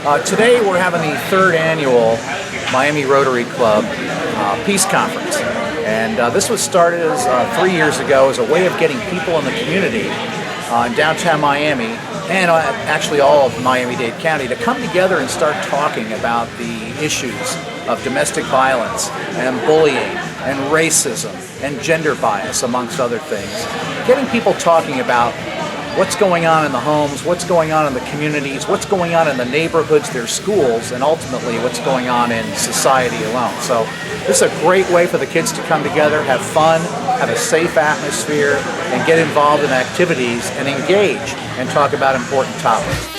Today we're having the third annual Miami Rotary Club Peace Conference. And this was started as 3 years ago as a way of getting people in the community in downtown Miami and actually all of Miami-Dade County to come together and start talking about the issues of domestic violence and bullying and racism and gender bias, amongst other things. Getting people talking about what's going on in the homes, what's going on in the communities, what's going on in the neighborhoods, their schools, and ultimately what's going on in society alone. So this is a great way for the kids to come together, have fun, have a safe atmosphere, and get involved in activities and engage and talk about important topics.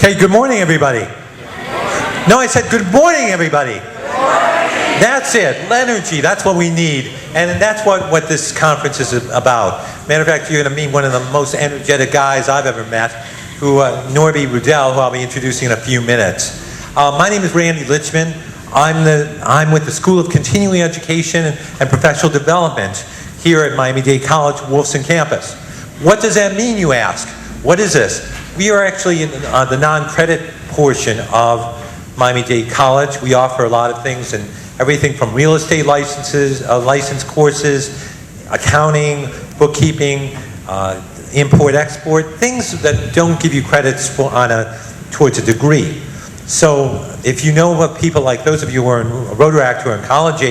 Okay, good morning, everybody. No, I said good morning, everybody. That's it, energy, that's what we need. And that's what this conference is about. Matter of fact, you're going to meet one of the most energetic guys I've ever met, Norby Rudell, who I'll be introducing in a few minutes. My name is Randy Lichman. I'm with the School of Continuing Education and Professional Development here at Miami-Dade College, Wolfson campus. What does that mean, you ask? What is this? We are actually in the non-credit portion of Miami-Dade College. We offer a lot of things, and everything from real estate licenses, license courses, accounting, bookkeeping, import-export, things that don't give you credits towards a degree. So if you know of people like those of you who are in Rotary who are in college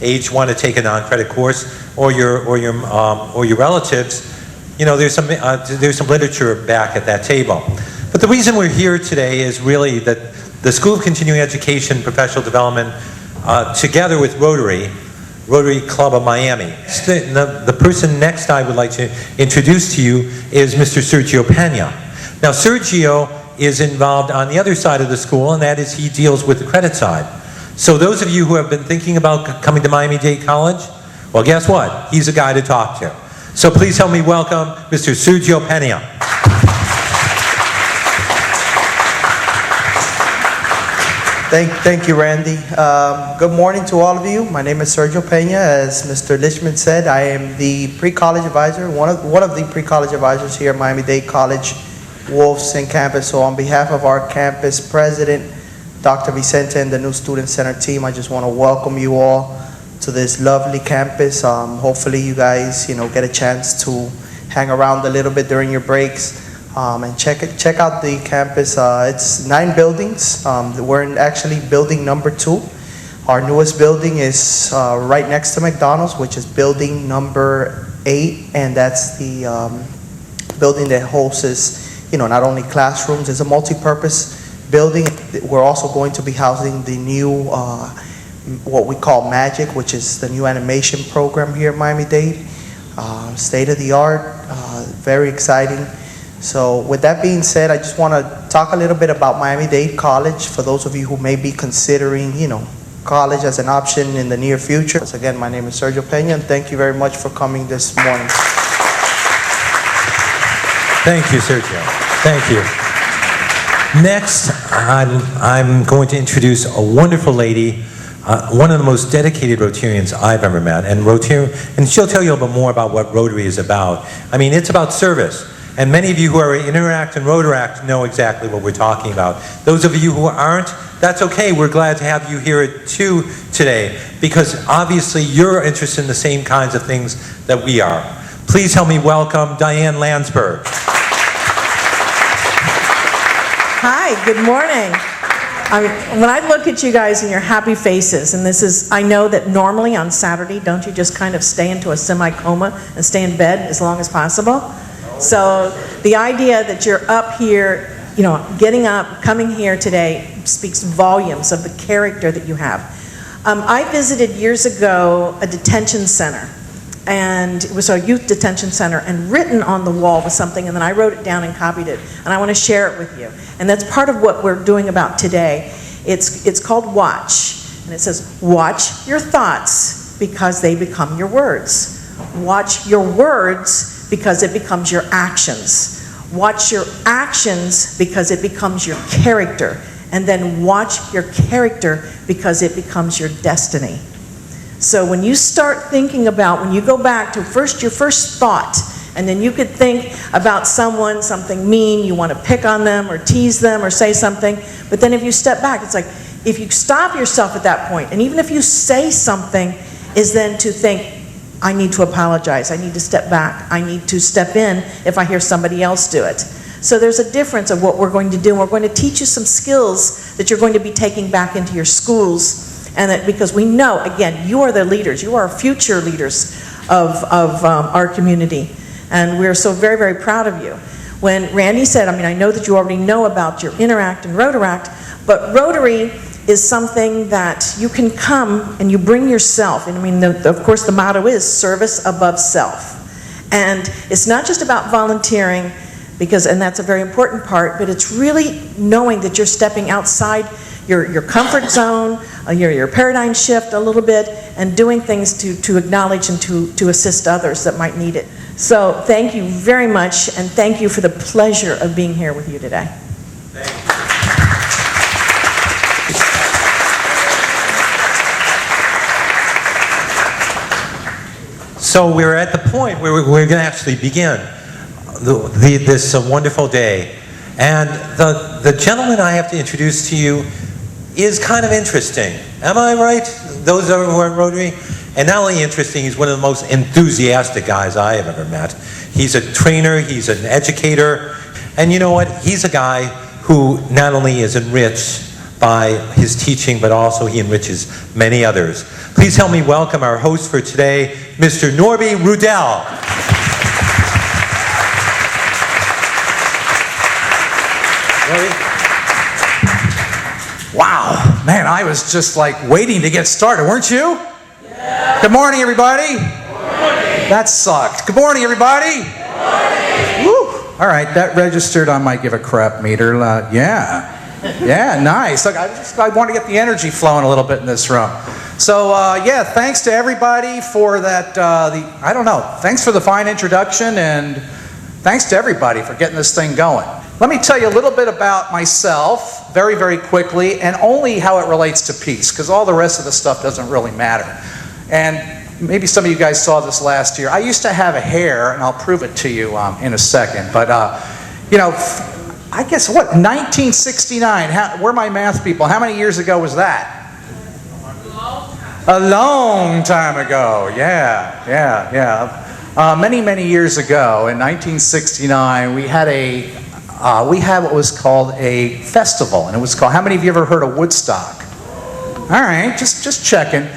age want to take a non-credit course, or your relatives, you know, there's some literature back at that table. But the reason we're here today is really that the School of Continuing Education and Professional Development, together with Rotary Club of Miami. The person next I would like to introduce to you is Mr. Sergio Pena. Now, Sergio is involved on the other side of the school, and that is he deals with the credit side. So those of you who have been thinking about coming to Miami-Dade College, well, guess what? He's a guy to talk to. So please help me welcome Mr. Sergio Pena. Thank you, Randy. Good morning to all of you. My name is Sergio Pena. As Mr. Lichman said, I am the pre-college advisor, one of the pre-college advisors here at Miami-Dade College, Wolfson campus. So on behalf of our campus president, Dr. Vicente, and the new Student Center team, I just want to welcome you all to this lovely campus. Hopefully you guys, get a chance to hang around a little bit during your breaks and check out the campus. It's 9 buildings. We're in actually building number 2. Our newest building is right next to McDonald's, which is building number 8, and that's the building that hosts, not only classrooms. It's a multi-purpose building. We're also going to be housing the new what we call Magic, which is the new animation program here at Miami-Dade. State of the art, very exciting. So with that being said, I just want to talk a little bit about Miami-Dade College for those of you who may be considering, college as an option in the near future. So again, my name is Sergio Pena, and thank you very much for coming this morning. Thank you, Sergio. Thank you. Next, I'm going to introduce a wonderful lady, one of the most dedicated Rotarians I've ever met, and she'll tell you a little bit more about what Rotary is about. I mean, it's about service, and many of you who are in Interact and Rotaract know exactly what we're talking about. Those of you who aren't, that's okay. We're glad to have you here too today, because obviously you're interested in the same kinds of things that we are. Please help me welcome Diane Landsberg. Hi, good morning. When I look at you guys and your happy faces, and I know that normally on Saturday, don't you just kind of stay into a semi-coma and stay in bed as long as possible? So the idea that you're up here, getting up, coming here today speaks volumes of the character that you have. I visited years ago a detention center, and it was a youth detention center, and written on the wall was something, and then I wrote it down and copied it, and I want to share it with you. And that's part of what we're doing about today. It's called Watch, and it says, watch your thoughts because they become your words. Watch your words because it becomes your actions. Watch your actions because it becomes your character. And then watch your character because it becomes your destiny. So when you start thinking about, when you go back to your first thought, and then you could think about someone, something mean, you want to pick on them or tease them or say something, but then if you step back, it's like, if you stop yourself at that point, and even if you say something, is then to think, I need to apologize, I need to step back, I need to step in if I hear somebody else do it. So there's a difference of what we're going to do, and we're going to teach you some skills that you're going to be taking back into your schools. And that, because we know, again, you are the leaders. You are future leaders of our community. And we're so very, very proud of you. When Randy said, I know that you already know about your Interact and Rotaract, but Rotary is something that you can come and you bring yourself. And of course, the motto is service above self. And it's not just about volunteering, and that's a very important part, but it's really knowing that you're stepping outside your comfort zone, your paradigm shift a little bit, and doing things to acknowledge and to assist others that might need it. So thank you very much, and thank you for the pleasure of being here with you today. So we're at the point where we're going to actually begin this wonderful day. And the gentleman I have to introduce to you is kind of interesting. Am I right? Those who are in Rotary? And not only interesting, he's one of the most enthusiastic guys I have ever met. He's a trainer, he's an educator, and you know what? He's a guy who not only is enriched by his teaching, but also he enriches many others. Please help me welcome our host for today, Mr. Norby Rudell. Wow, man, I was just like waiting to get started, weren't you? Yeah. Good morning, everybody. Good morning. That sucked. Good morning, everybody. Good morning. Woo. All right, that registered on my give a crap meter. Yeah, nice. Look, I want to get the energy flowing a little bit in this room. So, yeah, thanks to everybody for that, thanks for the fine introduction, and thanks to everybody for getting this thing going. Let me tell you a little bit about myself, very, very quickly, and only how it relates to peace, because all the rest of the stuff doesn't really matter. And maybe some of you guys saw this last year. I used to have a hair, and I'll prove it to you in a second, but, I guess, 1969, where are my math people? How many years ago was that? A long time ago, yeah. Many, many years ago, in 1969, we had what was called a festival, and it was called, how many of you ever heard of Woodstock? All right, just checking.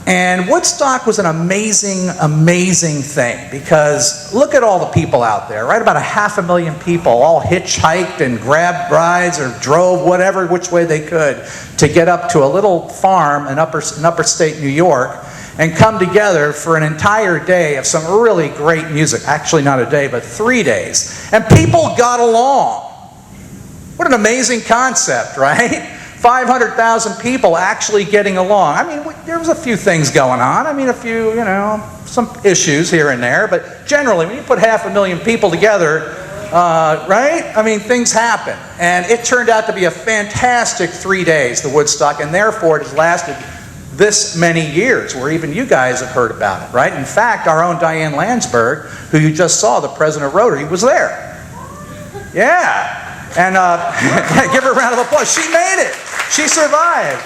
And Woodstock was an amazing, amazing thing, because look at all the people out there, right? About 500,000 people all hitchhiked and grabbed rides or drove which way they could to get up to a little farm in upstate New York and come together for an entire day of some really great music. Actually, not a day, but 3 days. And people got along. What an amazing concept, right? 500,000 people actually getting along. There was a few things going on. Some issues here and there. But generally, when you put 500,000 people together, right? Things happen. And it turned out to be a fantastic 3 days, the Woodstock, and therefore it has lasted this many years, where even you guys have heard about it, right? In fact, our own Diane Landsberg, who you just saw, the president of Rotary, was there. Yeah. And give her a round of applause. She made it. She survived.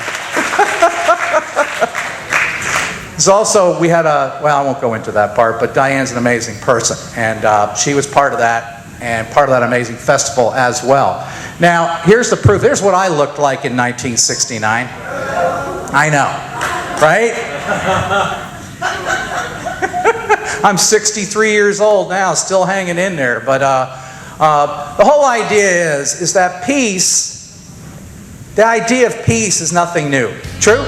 There's also, we had I won't go into that part, but Diane's an amazing person. And she was part of that, and part of that amazing festival as well. Now, here's the proof. Here's what I looked like in 1969. I know, right? I'm 63 years old now, still hanging in there. But the whole idea is that peace, the idea of peace is nothing new. True?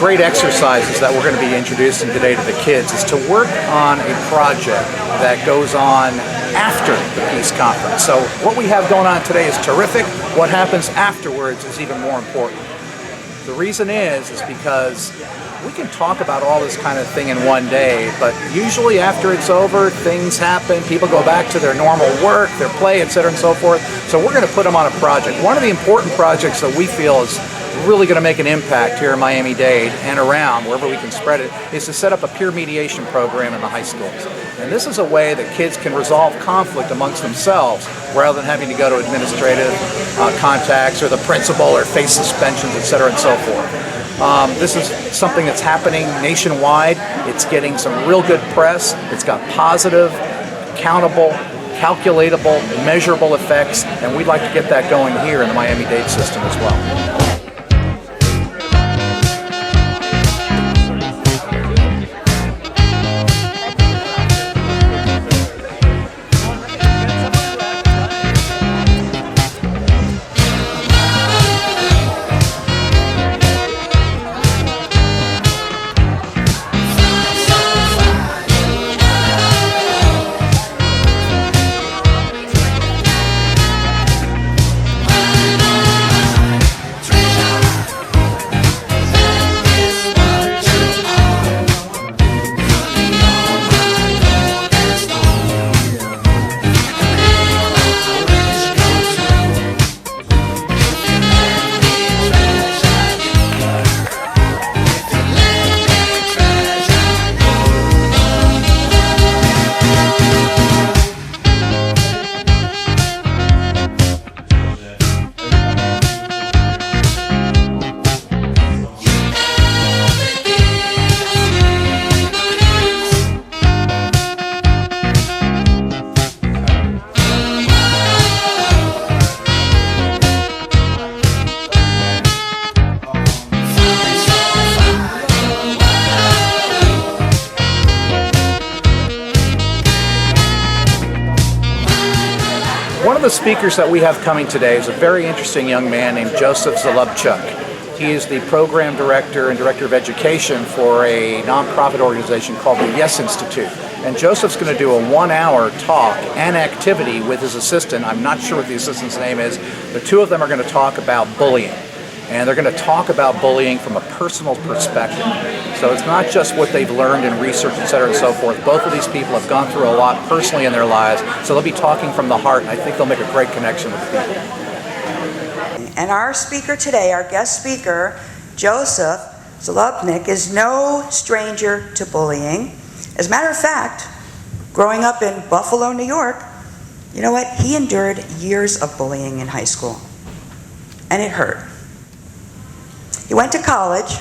great exercises that we're going to be introducing today to the kids is to work on a project that goes on after the Peace Conference. So what we have going on today is terrific. What happens afterwards is even more important. The reason is because we can talk about all this kind of thing in one day, but usually after it's over, things happen, people go back to their normal work, their play, etc. and so forth. So we're going to put them on a project. One of the important projects that we feel is really going to make an impact here in Miami-Dade and around, wherever we can spread it, is to set up a peer mediation program in the high schools. And this is a way that kids can resolve conflict amongst themselves rather than having to go to administrative contacts or the principal or face suspensions, etc. and so forth. This is something that's happening nationwide. It's getting some real good press. It's got positive, accountable, calculatable, measurable effects, and we'd like to get that going here in the Miami-Dade system as well. One of the speakers that we have coming today is a very interesting young man named Joseph Zalubchuk. He is the program director and director of education for a nonprofit organization called the Yes Institute. And Joseph's going to do a 1-hour talk and activity with his assistant. I'm not sure what the assistant's name is. The two of them are going to talk about bullying. And they're going to talk about bullying from a personal perspective. So it's not just what they've learned in research, et cetera, and so forth. Both of these people have gone through a lot personally in their lives, so they'll be talking from the heart, and I think they'll make a great connection with the people. And our speaker today, our guest speaker, Joseph Zalubchuk, is no stranger to bullying. As a matter of fact, growing up in Buffalo, New York, you know what? He endured years of bullying in high school, and it hurt. He went to college,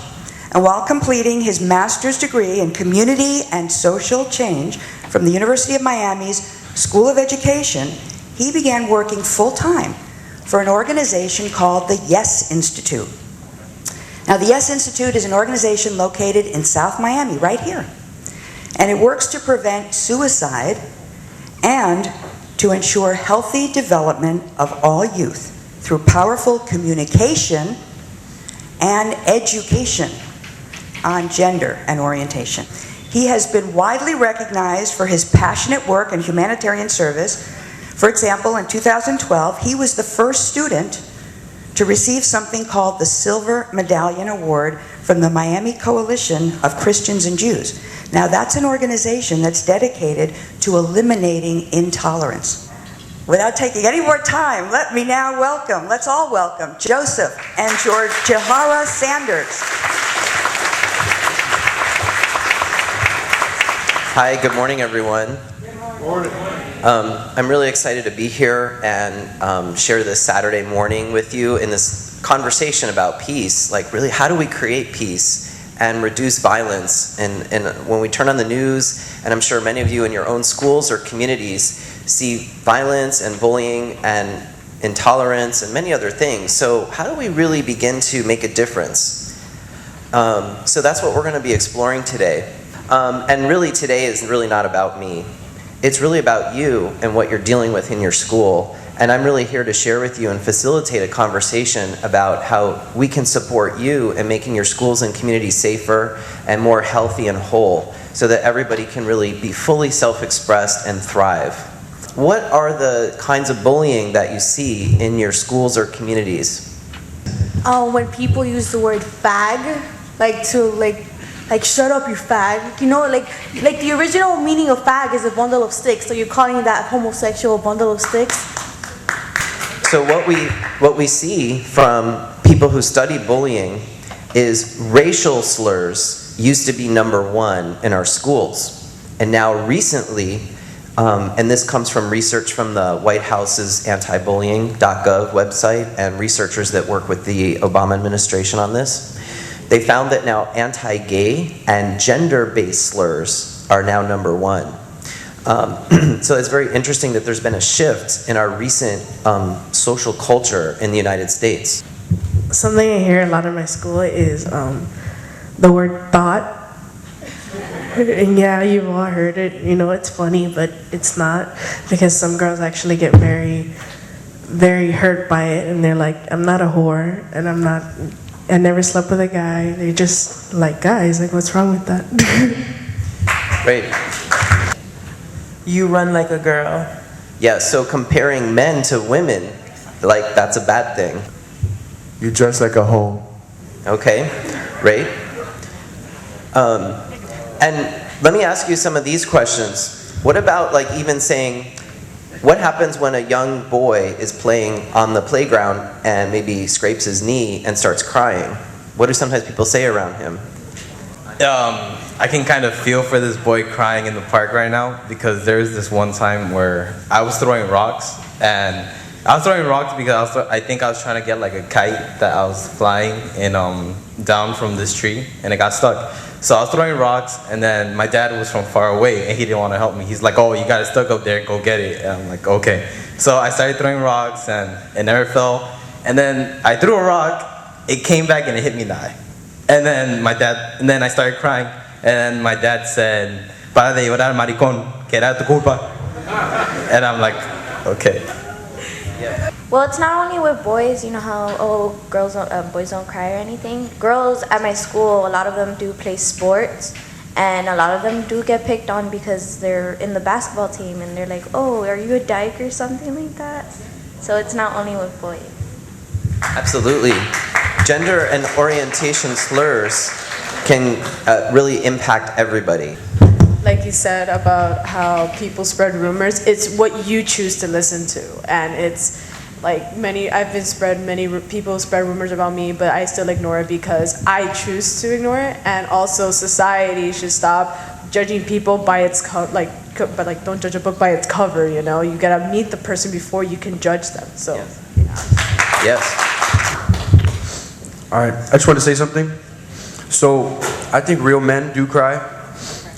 and while completing his master's degree in community and social change from the University of Miami's School of Education, he began working full-time for an organization called the Yes Institute. Now, the Yes Institute is an organization located in South Miami, right here, and it works to prevent suicide and to ensure healthy development of all youth through powerful communication and education on gender and orientation. He has been widely recognized for his passionate work and humanitarian service. For example, in 2012, he was the first student to receive something called the Silver Medallion Award from the Miami Coalition of Christians and Jews. Now, that's an organization that's dedicated to eliminating intolerance. Without taking any more time, let me now welcome, let's all welcome, Joseph and Georgihara Sanders. Hi, good morning, everyone. Good morning. I'm really excited to be here and share this Saturday morning with you in this conversation about peace. Like, really, how do we create peace and reduce violence? And when we turn on the news, and I'm sure many of you in your own schools or communities see violence and bullying and intolerance and many other things. So how do we really begin to make a difference? So that's what we're going to be exploring today. And really today is really not about me. It's really about you and what you're dealing with in your school And I'm really here to share with you and facilitate a conversation about how we can support you in making your schools and communities safer and more healthy and whole, so that everybody can really be fully self-expressed and thrive. What are the kinds of bullying that you see in your schools or communities? When people use the word fag, like shut up, you fag. You know, like the original meaning of fag is a bundle of sticks. So you're calling that homosexual bundle of sticks? So what we see from people who study bullying is racial slurs used to be #1 in our schools, and now recently, and this comes from research from the White House's antibullying.gov website and researchers that work with the Obama administration on this. They found that now anti-gay and gender-based slurs are now #1. So it's very interesting that there's been a shift in our recent social culture in the United States. Something I hear a lot in my school is the word thought. And yeah, you've all heard it. You know, it's funny, but it's not, because some girls actually get very, very hurt by it, and they're like, I'm not a whore, and I never slept with a guy. They're just like guys. Like, what's wrong with that? Right. You run like a girl. Yeah, so comparing men to women, like, that's a bad thing. You dress like a hoe. Okay, right. And let me ask you some of these questions. What about, like, even saying, what happens when a young boy is playing on the playground and maybe scrapes his knee and starts crying? What do sometimes people say around him? I can kind of feel for this boy crying in the park right now, because there's this one time where I was throwing rocks, and I was throwing rocks because I think I was trying to get like a kite that I was flying in down from this tree, and it got stuck. So I was throwing rocks, and then my dad was from far away, and he didn't want to help me. He's like, oh, you got it stuck up there, go get it. And I'm like, okay. So I started throwing rocks, and it never fell. And then I threw a rock, it came back, and it hit me in the eye. And then I started crying, and my dad said, para de llorar, maricón, que era tu culpa. And I'm like, okay. Yeah. Well, it's not only with boys, you know how, boys don't cry or anything. Girls at my school, a lot of them do play sports, and a lot of them do get picked on because they're in the basketball team, and they're like, oh, are you a dyke or something like that? So it's not only with boys. Absolutely. Gender and orientation slurs can really impact everybody. Like you said about how people spread rumors, it's what you choose to listen to. And it's like people spread rumors about me, but I still ignore it because I choose to ignore it. And also society should stop judging people by its but don't judge a book by its cover, you know? You gotta meet the person before you can judge them, so. Yes. Yes. All right, I just want to say something. So, I think real men do cry.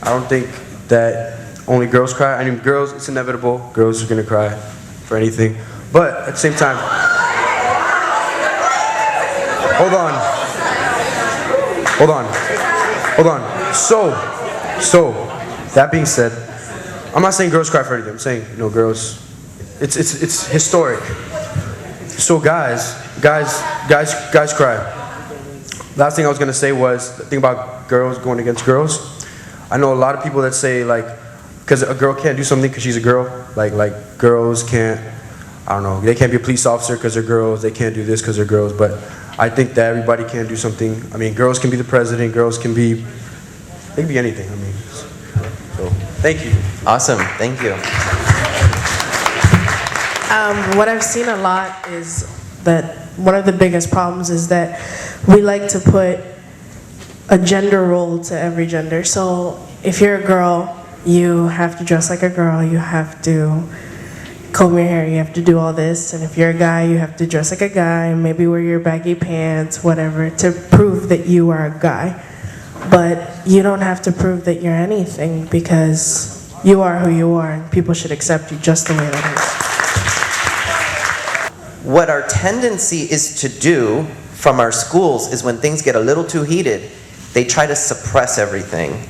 I don't think that only girls cry. I mean, girls, it's inevitable. Girls are going to cry for anything. But at the same time, hold on. So, that being said, I'm not saying girls cry for anything. I'm saying, girls, it's historic. So guys cry. Last thing I was gonna say was the thing about girls going against girls. I know a lot of people that say like, because a girl can't do something because she's a girl. Like girls can't, I don't know, they can't be a police officer because they're girls. They can't do this because they're girls. But I think that everybody can do something. I mean, girls can be the president. Girls can be, they can be anything. I mean, so thank you. Awesome, thank you. What I've seen a lot is that one of the biggest problems is that we like to put a gender role to every gender. So if you're a girl, you have to dress like a girl, you have to comb your hair, you have to do all this. And if you're a guy, you have to dress like a guy, maybe wear your baggy pants, whatever, to prove that you are a guy. But you don't have to prove that you're anything, because you are who you are, and people should accept you just the way that is. What our tendency is to do from our schools is when things get a little too heated, they try to suppress everything.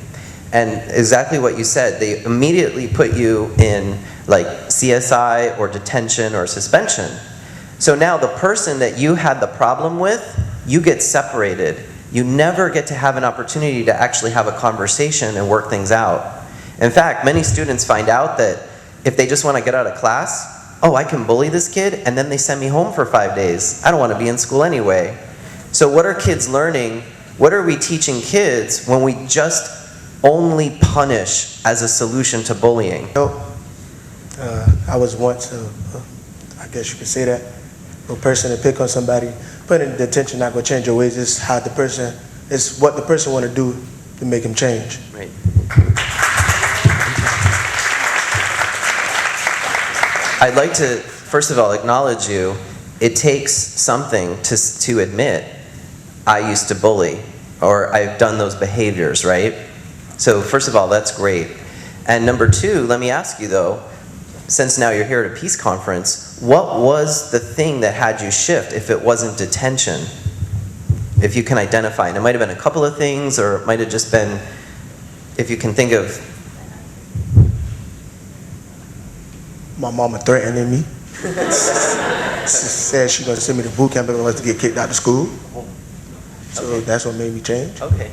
And exactly what you said, they immediately put you in like CSI or detention or suspension. So now the person that you had the problem with, you get separated. You never get to have an opportunity to actually have a conversation and work things out. In fact, many students find out that if they just want to get out of class, oh, I can bully this kid, and then they send me home for 5 days. I don't want to be in school anyway. So what are kids learning? What are we teaching kids when we just only punish as a solution to bullying? I was once, I guess you could say that, a person to pick on somebody. Putting in detention not going to change your ways. It's how the person, it's what the person want to do to make him change. Right. I'd like to, first of all, acknowledge you. It takes something to admit, I used to bully, or I've done those behaviors, right? So first of all, that's great. And number two, let me ask you though, since now you're here at a peace conference, what was the thing that had you shift if it wasn't detention? If you can identify, and it might have been a couple of things, or it might have just been, if you can think of. My mama threatening me. She said she's going to send me to boot camp unless to get kicked out of school. So that's what made me change. Okay.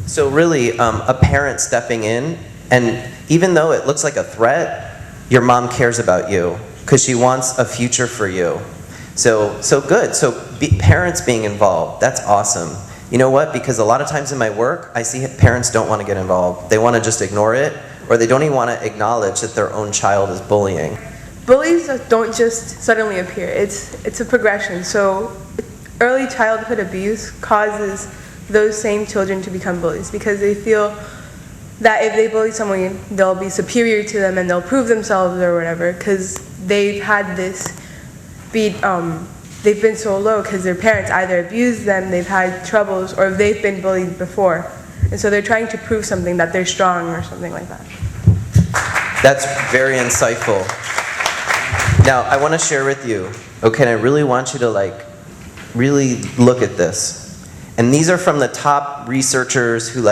So really, a parent stepping in, and even though it looks like a threat, your mom cares about you because she wants a future for you. So good. So parents being involved, that's awesome. You know what? Because a lot of times in my work, I see parents don't want to get involved. They want to just ignore it, or they don't even want to acknowledge that their own child is bullying. Bullies don't just suddenly appear. It's a progression. So early childhood abuse causes those same children to become bullies because they feel that if they bully someone, they'll be superior to them and they'll prove themselves or whatever because they've had this they've been so low because their parents either abused them, they've had troubles, or they've been bullied before. And so they're trying to prove something, that they're strong or something like that. That's very insightful. Now, I want to share with you, okay, and I really want you to really look at this. And these are from the top researchers who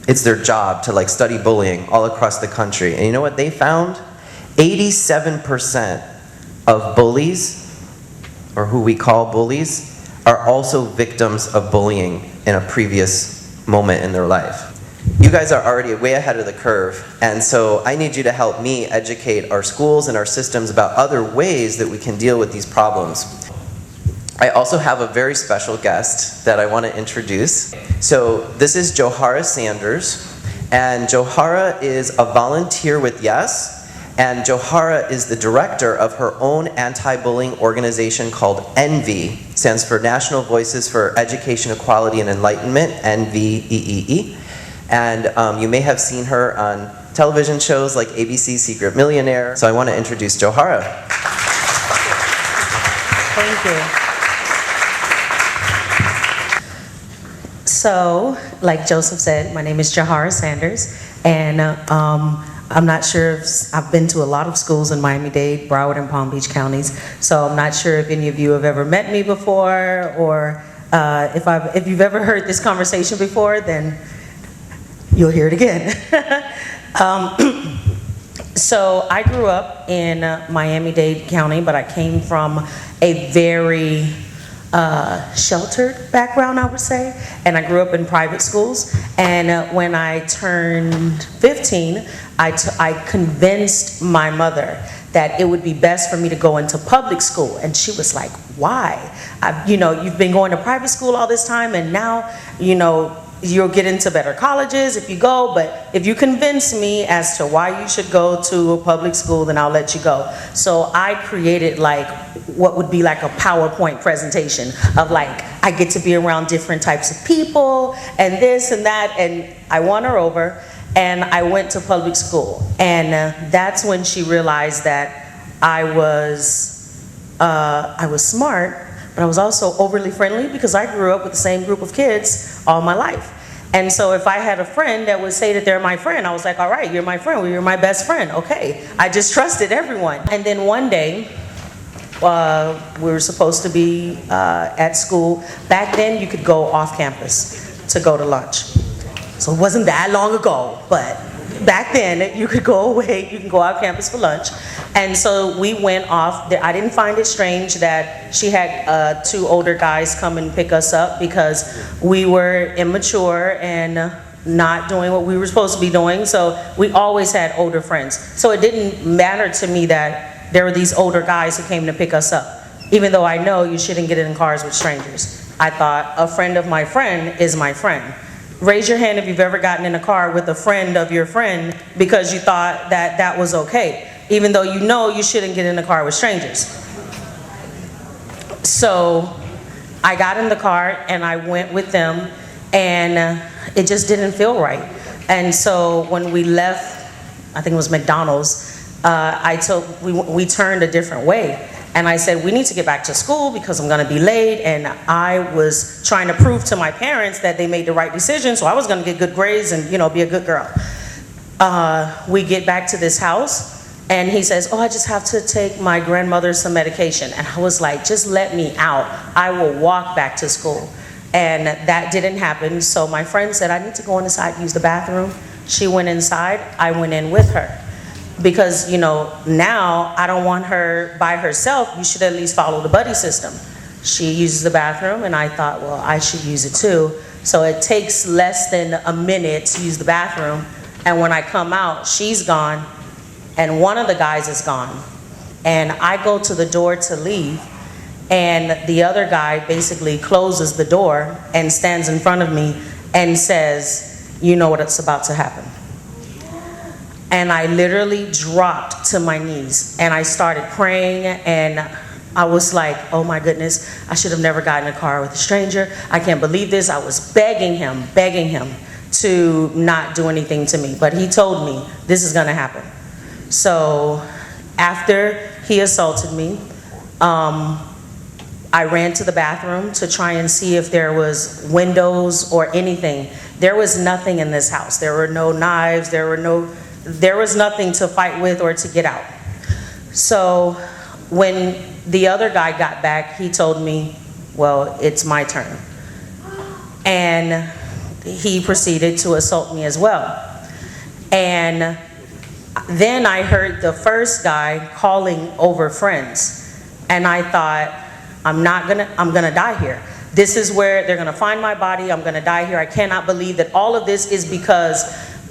it's their job to study bullying all across the country. And you know what they found? 87% of bullies, or who we call bullies, are also victims of bullying in a previous moment in their life. You guys are already way ahead of the curve, and so I need you to help me educate our schools and our systems about other ways that we can deal with these problems. I also have a very special guest that I want to introduce. So this is Johara Sanders, and Johara is a volunteer with YES, and Johara is the director of her own anti-bullying organization called ENVY, stands for National Voices for Education, Equality, and Enlightenment, NVEEE. And you may have seen her on television shows like ABC's Secret Millionaire. So I want to introduce Johara. Thank you. So, like Joseph said, my name is Johara Sanders, and I'm not sure if I've been to a lot of schools in Miami-Dade, Broward, and Palm Beach counties, so I'm not sure if any of you have ever met me before, or if you've ever heard this conversation before, then you'll hear it again. So I grew up in Miami-Dade County, but I came from a very sheltered background, I would say, and I grew up in private schools. And when I turned 15, I convinced my mother that it would be best for me to go into public school, and she was like, "Why? You've been going to private school all this time, and now, you'll get into better colleges if you go, but if you convince me as to why you should go to a public school, then I'll let you go." So I created what would be like a PowerPoint presentation of I get to be around different types of people and this and that, and I won her over, and I went to public school. And that's when she realized that I was smart, but I was also overly friendly because I grew up with the same group of kids all my life. And so if I had a friend that would say that they're my friend, I was like, all right, you're my friend, well, you're my best friend, okay. I just trusted everyone. And then one day, we were supposed to be at school. Back then, you could go off campus to go to lunch. So it wasn't that long ago, but back then you could go away, you can go out campus for lunch. And so we went off. I didn't find it strange that she had 2 older guys come and pick us up because we were immature and not doing what we were supposed to be doing. So we always had older friends. So it didn't matter to me that there were these older guys who came to pick us up, even though I know you shouldn't get in cars with strangers. I thought a friend of my friend is my friend. Raise your hand if you've ever gotten in a car with a friend of your friend because you thought that that was okay, even though you know you shouldn't get in a car with strangers. So I got in the car and I went with them, and it just didn't feel right. And so when we left, I think it was McDonald's, we turned a different way. And I said, we need to get back to school because I'm gonna be late. And I was trying to prove to my parents that they made the right decision, so I was gonna get good grades and be a good girl. We get back to this house, and he says, oh, I just have to take my grandmother some medication. And I was like, just let me out. I will walk back to school. And that didn't happen. So my friend said, I need to go inside and use the bathroom. She went inside, I went in with her. Because, now I don't want her by herself. You should at least follow the buddy system. She uses the bathroom, and I thought, well, I should use it too. So it takes less than a minute to use the bathroom. And when I come out, she's gone, and one of the guys is gone. And I go to the door to leave, and the other guy basically closes the door and stands in front of me and says, you know what's about to happen. And I literally dropped to my knees and I started praying, and I was like, oh my goodness, I should have never gotten in a car with a stranger. I can't believe this. I was begging him to not do anything to me. But he told me this is gonna happen. So after he assaulted me, I ran to the bathroom to try and see if there was windows or anything. There was nothing in this house. There were no knives, there was nothing to fight with or to get out. So when the other guy got back, he told me, well, it's my turn. And he proceeded to assault me as well. And then I heard the first guy calling over friends. And I thought, I'm gonna die here. This is where they're gonna find my body. I'm gonna die here. I cannot believe that all of this is because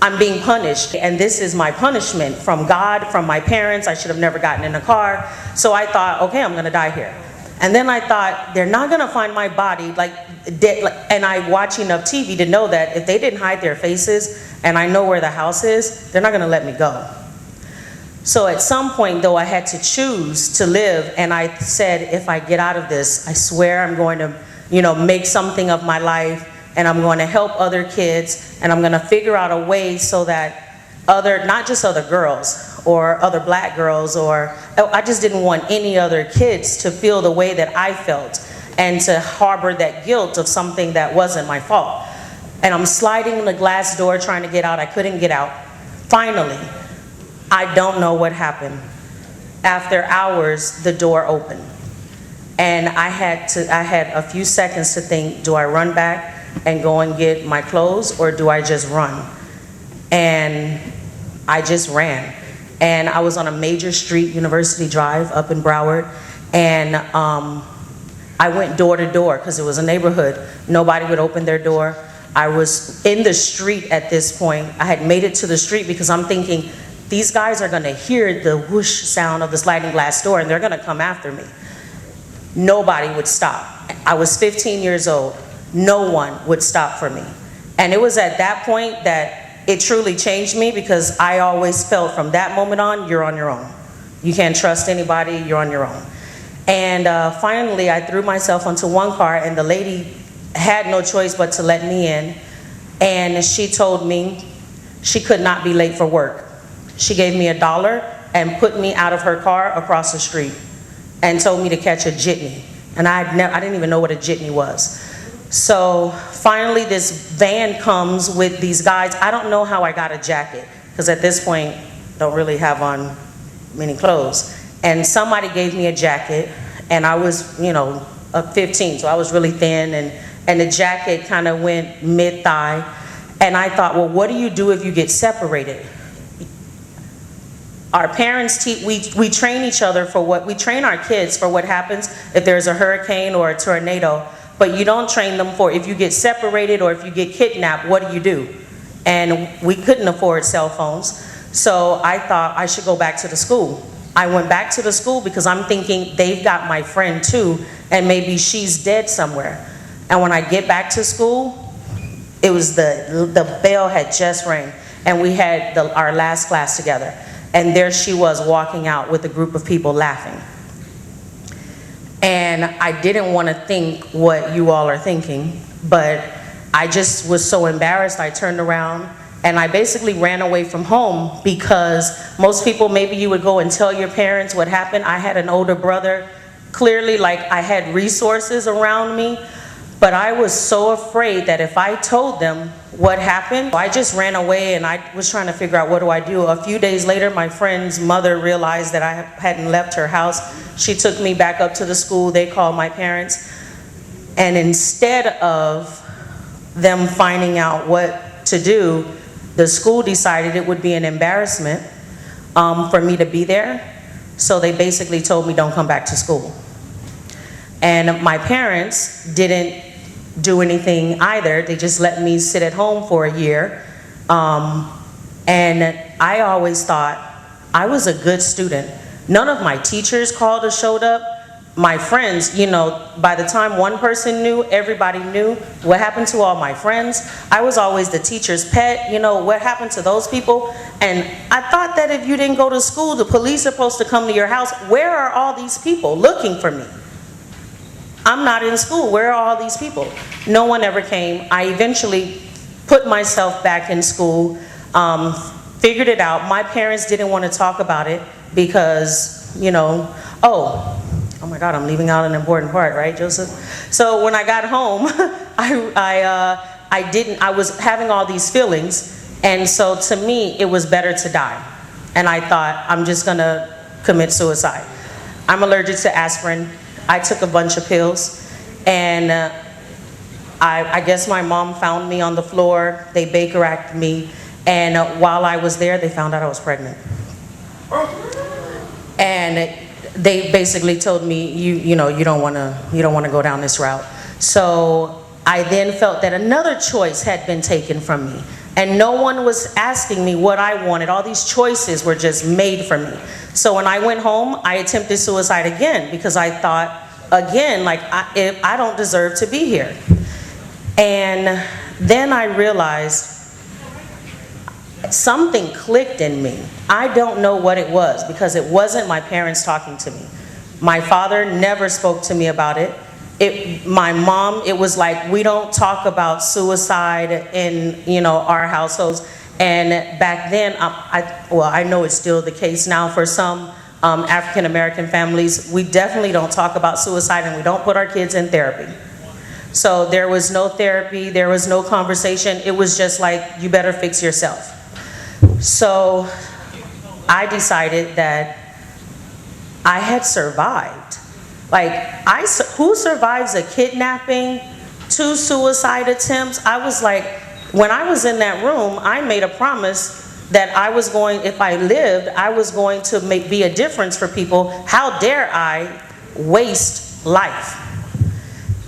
I'm being punished, and this is my punishment from God, from my parents. I should have never gotten in a car. So I thought, okay, I'm gonna die here. And then I thought, they're not gonna find my body and I watch enough TV to know that if they didn't hide their faces and I know where the house is, they're not gonna let me go. So at some point though, I had to choose to live, and I said, if I get out of this, I swear I'm going to, make something of my life, and I'm going to help other kids, and I'm going to figure out a way so that not just other girls or other black girls, I just didn't want any other kids to feel the way that I felt and to harbor that guilt of something that wasn't my fault. And I'm sliding in the glass door trying to get out. I couldn't get out. Finally, I don't know what happened. After hours, the door opened. And I had a few seconds to think, do I run back and go and get my clothes, or do I just run? And I just ran. And I was on a major street, University Drive, up in Broward, and I went door to door because it was a neighborhood. Nobody would open their door. I was in the street at this point. I had made it to the street because I'm thinking, these guys are gonna hear the whoosh sound of the sliding glass door and they're gonna come after me. Nobody would stop. I was 15 years old. No one would stop for me. And it was at that point that it truly changed me, because I always felt from that moment on, you're on your own. You can't trust anybody, you're on your own. And finally, I threw myself onto one car, and the lady had no choice but to let me in. And she told me she could not be late for work. She gave me $1 and put me out of her car across the street and told me to catch a jitney. And I didn't even know what a jitney was. So finally this van comes with these guys. I don't know how I got a jacket, because at this point, don't really have on many clothes. And somebody gave me a jacket, and I was, 15, so I was really thin, and the jacket kind of went mid-thigh. And I thought, well, what do you do if you get separated? Our parents, we train each other for we train our kids for what happens if there's a hurricane or a tornado, but you don't train them for if you get separated or if you get kidnapped, what do you do? And we couldn't afford cell phones, so I thought I should go back to the school. I went back to the school because I'm thinking they've got my friend too, and maybe she's dead somewhere. And when I get back to school, it was the bell had just rang, and we had our last class together. And there she was walking out with a group of people laughing. And I didn't want to think what you all are thinking, but I just was so embarrassed. I turned around and I basically ran away from home, because most people, maybe you would go and tell your parents what happened. I had an older brother. Clearly, like, I had resources around me, but I was so afraid that if I told them what happened, I just ran away, and I was trying to figure out, what do I do? A few days later, my friend's mother realized that I hadn't left her house. She took me back up to the school. They called my parents, and instead of them finding out what to do, the school decided it would be an embarrassment for me to be there. So they basically told me, don't come back to school. And my parents didn't do anything either. They just let me sit at home for a year. And I always thought I was a good student. None of my teachers called or showed up. My friends, you know, by the time one person knew, everybody knew. What happened to all my friends? I was always the teacher's pet. You know, what happened to those people? And I thought that if you didn't go to school, the police are supposed to come to your house. Where are all these people looking for me? I'm not in school. Where are all these people? No one ever came. I eventually put myself back in school, figured it out. My parents didn't want to talk about it because, you know, oh my God, I'm leaving out an important part, right, Joseph? So when I got home, I was having all these feelings, and so to me, it was better to die. And I thought, I'm just gonna commit suicide. I'm allergic to aspirin. I took a bunch of pills, and I guess my mom found me on the floor. They Baker Acted me, and while I was there, they found out I was pregnant. And they basically told me, you don't want to go down this route. So I then felt that another choice had been taken from me, and no one was asking me what I wanted. All these choices were just made for me. So when I went home, I attempted suicide again, because I thought, again, like, I don't deserve to be here. And then I realized something clicked in me. I don't know what it was, because it wasn't my parents talking to me. My father never spoke to me about it. My mom, it was like, we don't talk about suicide in, our households. And back then, I know it's still the case now for some African American families, we definitely don't talk about suicide, and we don't put our kids in therapy. So there was no therapy, there was no conversation. It was just like, you better fix yourself. So I decided that I had survived. Like, who survives a kidnapping, 2 suicide attempts? I was like, when I was in that room, I made a promise that I was going, if I lived, I was going to be a difference for people. How dare I waste life?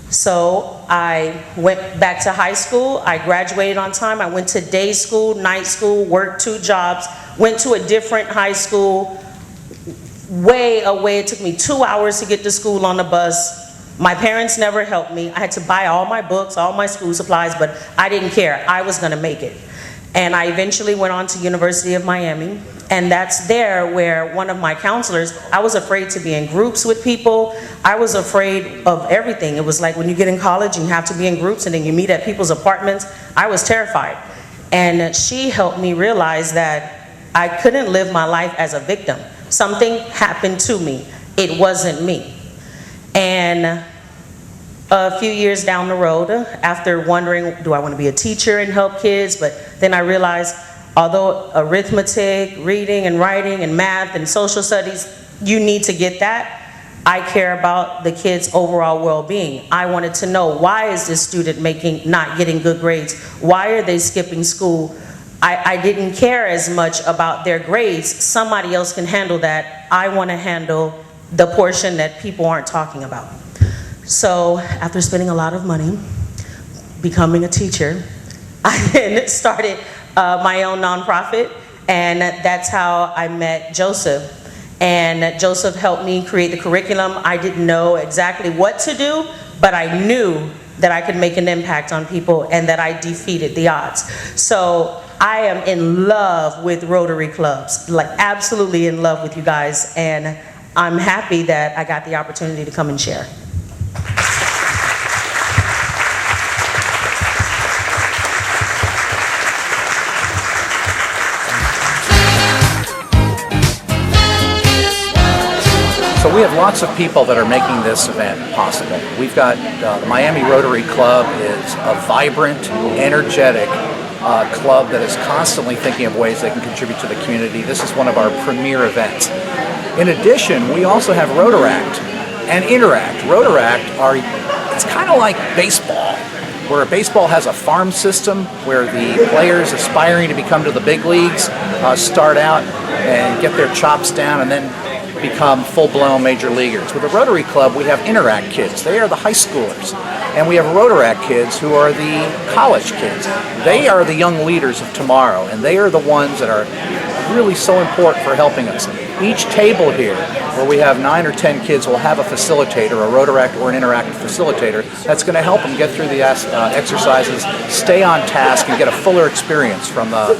So I went back to high school. I graduated on time. I went to day school, night school, worked 2 jobs, went to a different high school, way away. It took me 2 hours to get to school on the bus. My parents never helped me. I had to buy all my books, all my school supplies, but I didn't care. I was gonna make it. And I eventually went on to University of Miami, and that's there where one of my counselors, I was afraid to be in groups with people. I was afraid of everything. It was like when you get in college and you have to be in groups and then you meet at people's apartments. I was terrified. And she helped me realize that I couldn't live my life as a victim. Something happened to me. It wasn't me. And a few years down the road, after wondering, do I want to be a teacher and help kids? But then I realized, although arithmetic, reading and writing and math and social studies, you need to get that. I care about the kids' overall well-being. I wanted to know, why is this student not getting good grades? Why are they skipping school? I didn't care as much about their grades. Somebody else can handle that. I want to handle the portion that people aren't talking about. So after spending a lot of money, becoming a teacher, I then started my own nonprofit, and that's how I met Joseph. And Joseph helped me create the curriculum. I didn't know exactly what to do, but I knew that I could make an impact on people and that I defeated the odds. So I am in love with Rotary clubs, like absolutely in love with you guys, and I'm happy that I got the opportunity to come and share. So we have lots of people that are making this event possible. We've got the Miami Rotary Club is a vibrant, energetic club that is constantly thinking of ways they can contribute to the community. This is one of our premier events. In addition, we also have Rotaract and Interact. Rotaract it's kind of like baseball, where baseball has a farm system where the players aspiring to become to the big leagues start out and get their chops down and then become full-blown major leaguers. With the Rotary Club, we have Interact kids. They are the high schoolers. And we have Rotaract kids who are the college kids. They are the young leaders of tomorrow, and they are the ones that are really so important for helping us. Each table here, where we have 9 or 10 kids, will have a facilitator, a Rotaract or an Interact facilitator, that's going to help them get through the exercises, stay on task, and get a fuller experience from the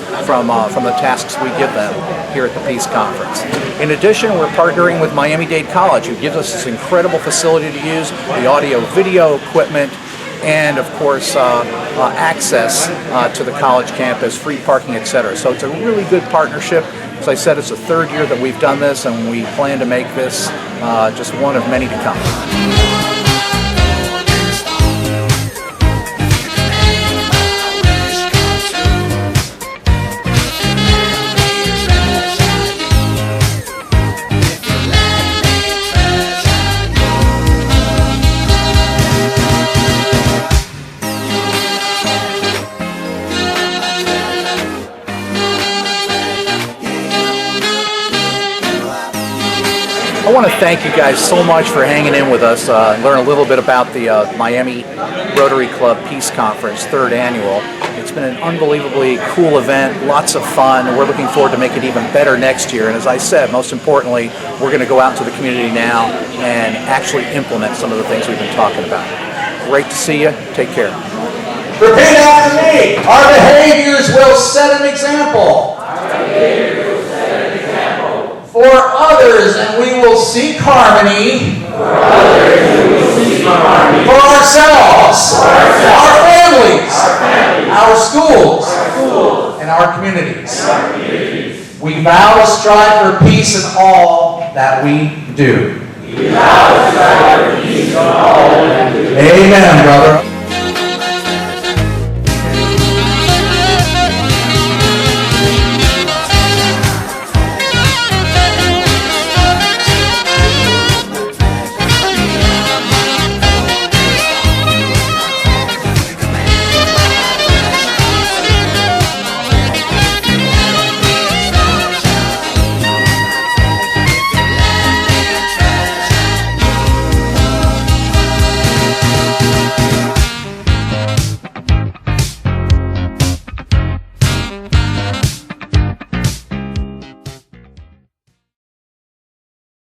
tasks we give them here at the Peace Conference. In addition, we're partnering with Miami-Dade College, who gives us this incredible facility to use, the audio-video equipment, and of course access to the college campus, free parking, etc. So it's a really good partnership. As I said, it's the 3rd year that we've done this, and we plan to make this just one of many to come. I want to thank you guys so much for hanging in with us and learn a little bit about the Miami Rotary Club Peace Conference 3rd Annual. It's been an unbelievably cool event, lots of fun, and we're looking forward to make it even better next year. And as I said, most importantly, we're going to go out to the community now and actually implement some of the things we've been talking about. Great to see you. Take care. Repeat after me. Our behaviors will set an example for others, and we will seek harmony for ourselves, our families, our schools, and our communities. We vow to strive for peace in all that we do. Amen, brother.